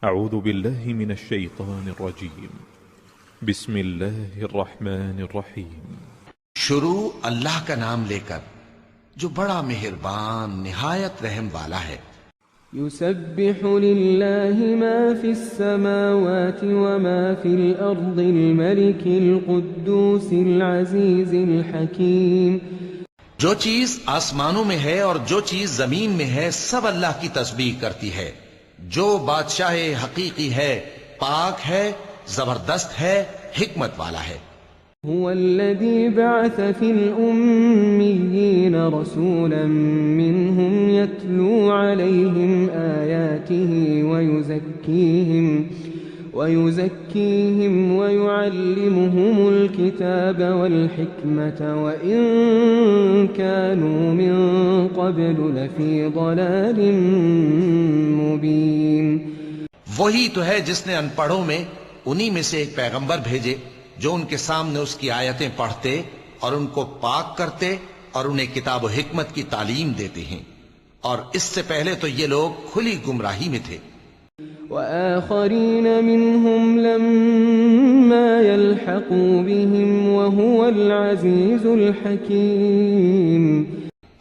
اعوذ باللہ من الشیطان الرجیم بسم اللہ الرحمن الرحیم شروع اللہ کا نام لے کر جو بڑا مہربان نہایت رحم والا ہے۔ يسبح لله ما في السماوات وما في الأرض الملك القدوس العزيز الحكيم۔ جو چیز آسمانوں میں ہے اور جو چیز زمین میں ہے سب اللہ کی تسبیح کرتی ہے، جو بادشاہ حقیقی ہے، پاک ہے، زبردست ہے، حکمت والا ہے۔ هو الذي بعث في الأميين رسولا منهم يتلو عليهم آياته ويزكيهم ويعلمهم الكتاب والحكمة وإن كانوا من قبل لفي ضلال مبين۔ وہی تو ہے جس نے ان پڑھوں میں انہی میں سے ایک پیغمبر بھیجے جو ان کے سامنے اس کی آیتیں پڑھتے اور ان کو پاک کرتے اور انہیں کتاب و حکمت کی تعلیم دیتے ہیں، اور اس سے پہلے تو یہ لوگ کھلی گمراہی میں تھے۔ وآخرین منهم لما يلحقوا بهم وهو العزیز الحکیم۔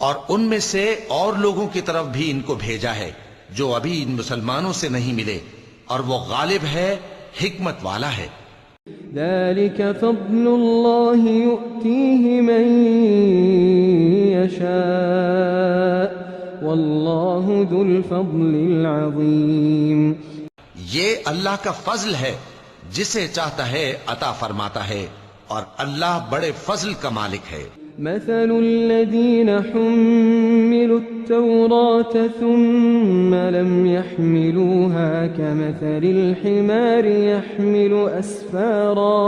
اور ان میں سے اور لوگوں کی طرف بھی ان کو بھیجا ہے جو ابھی ان مسلمانوں سے نہیں ملے، اور وہ غالب ہے، حکمت والا ہے۔ ذلك فضل الله يؤتيه من يشاء والله ذو الفضل العظيم۔ یہ اللہ کا فضل ہے، جسے چاہتا ہے عطا فرماتا ہے، اور اللہ بڑے فضل کا مالک ہے۔ مثل الذين حملوا التوراة ثم لم يحملوها كمثل الحمار يحمل أسفارا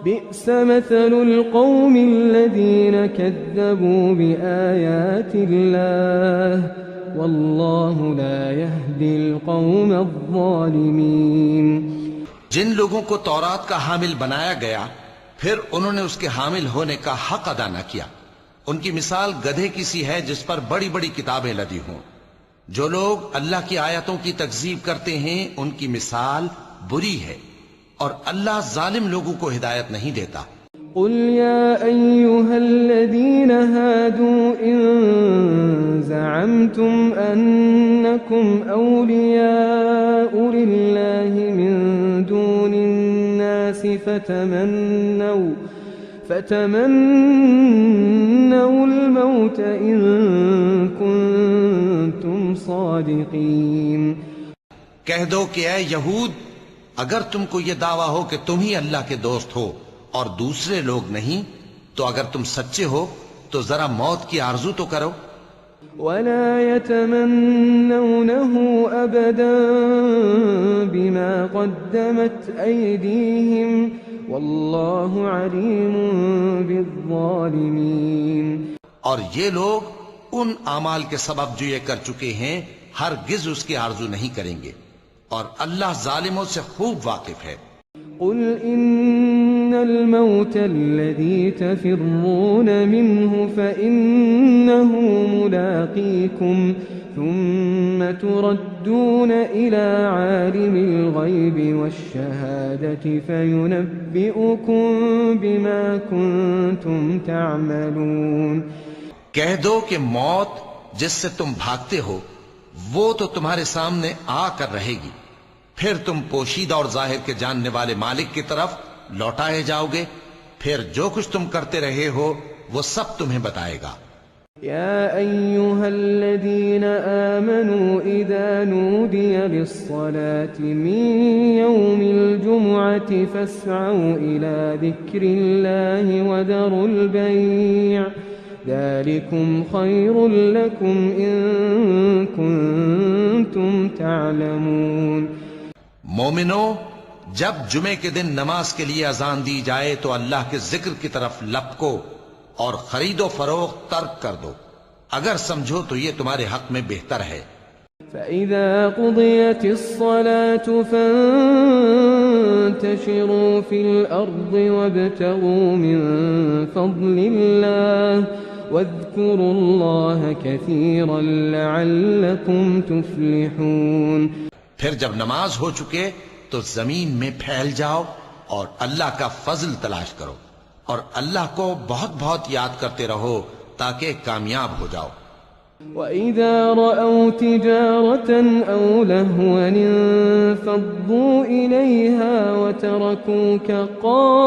بئس مثل القوم الذين كذبوا بآيات الله والله لا يهدي القوم الظالمين۔ جن لوگوں کو تورات کا حامل بنایا گیا پھر انہوں نے اس کے حامل ہونے کا حق ادا نہ کیا، ان کی مثال گدھے کی سی ہے جس پر بڑی بڑی کتابیں لدی ہوں۔ جو لوگ اللہ کی آیتوں کی تکذیب کرتے ہیں ان کی مثال بری ہے، اور اللہ ظالم لوگوں کو ہدایت نہیں دیتا۔ قل يا أيها الذين هادوا إن زعمتم أنكم أولياء لله من دون الناس فتمنوا الموت إن كنتم صادقين۔ کہہ دو کہ اے یہود، اگر تم کو یہ دعویٰ ہو کہ تم ہی اللہ کے دوست ہو اور دوسرے لوگ نہیں، تو اگر تم سچے ہو تو ذرا موت کی آرزو تو کرو۔ ولا يتمنونه أبدا بما قدمت أيديهم والله عليم بالظالمين۔ اور یہ لوگ ان اعمال کے سبب جو یہ کر چکے ہیں ہرگز اس کی آرزو نہیں کریں گے، اور اللہ ظالموں سے خوب واقف ہے۔ قل إن الموت الذي تفرون منه فإنه ملاقيكم ثم تردون إلى عالم الغيب والشهادة فينبئكم بما كنتم تعملون۔ کہہ دو کہ موت جس سے تم بھاگتے ہو وہ تو تمہارے سامنے آ کر رہے گی، پھر تم پوشیدہ اور ظاہر کے جاننے والے مالک کی طرف لوٹائے جاؤ گے، پھر جو کچھ تم کرتے رہے ہو وہ سب تمہیں بتائے گا۔ يا أيها الذين آمنوا إذا نودي للصلاة من يوم الجمعة فاسعوا إلى ذكر الله وذروا البيع ذلكم خير لكم إن كنتم تعلمون۔ مومنو، جب جمعے کے دن نماز کے لیے اذان دی جائے تو اللہ کے ذکر کی طرف لپکو اور خرید و فروخت ترک کر دو، اگر سمجھو تو یہ تمہارے حق میں بہتر ہے۔ فَإِذَا قُضِيَتِ الصَّلَاةُ فَانتَشِرُوا فِي الْأَرْضِ وَابْتَغُوا مِن فَضْلِ اللَّهِ وَاذْكُرُوا اللَّهَ كَثِيرًا لَعَلَّكُمْ تُفْلِحُونَ۔ پھر جب نماز ہو چکے تو زمین میں پھیل جاؤ اور اللہ کا فضل تلاش کرو، اور اللہ کو بہت بہت یاد کرتے رہو تاکہ کامیاب ہو جاؤ۔ وَإِذَا رَأَوْا تِجَارَةً أَوْ لَهْوًا انفَضُّوا إِلَيْهَا وَتَرَكُوكَ قَائِمًا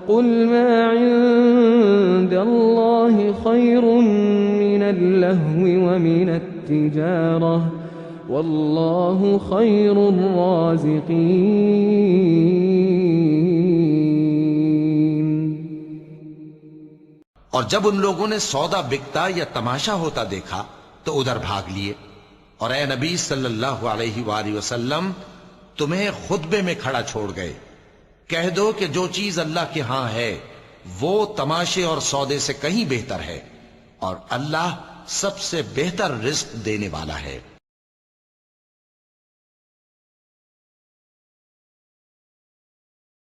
قُلْ مَا عِندَ اللَّهِ خَيْرٌ مِّنَ اللَّهْوِ وَمِنَ التِّجَارَةِ وَاللَّهُ خَيْرُ الرَّازِقِينَ۔ اور جب ان لوگوں نے سودا بکتا یا تماشا ہوتا دیکھا تو ادھر بھاگ لیے، اور اے نبی صلی اللہ علیہ وآلہ وسلم تمہیں خطبے میں کھڑا چھوڑ گئے۔ کہہ دو کہ جو چیز اللہ کے ہاں ہے وہ تماشے اور سودے سے کہیں بہتر ہے، اور اللہ سب سے بہتر رزق دینے والا ہے۔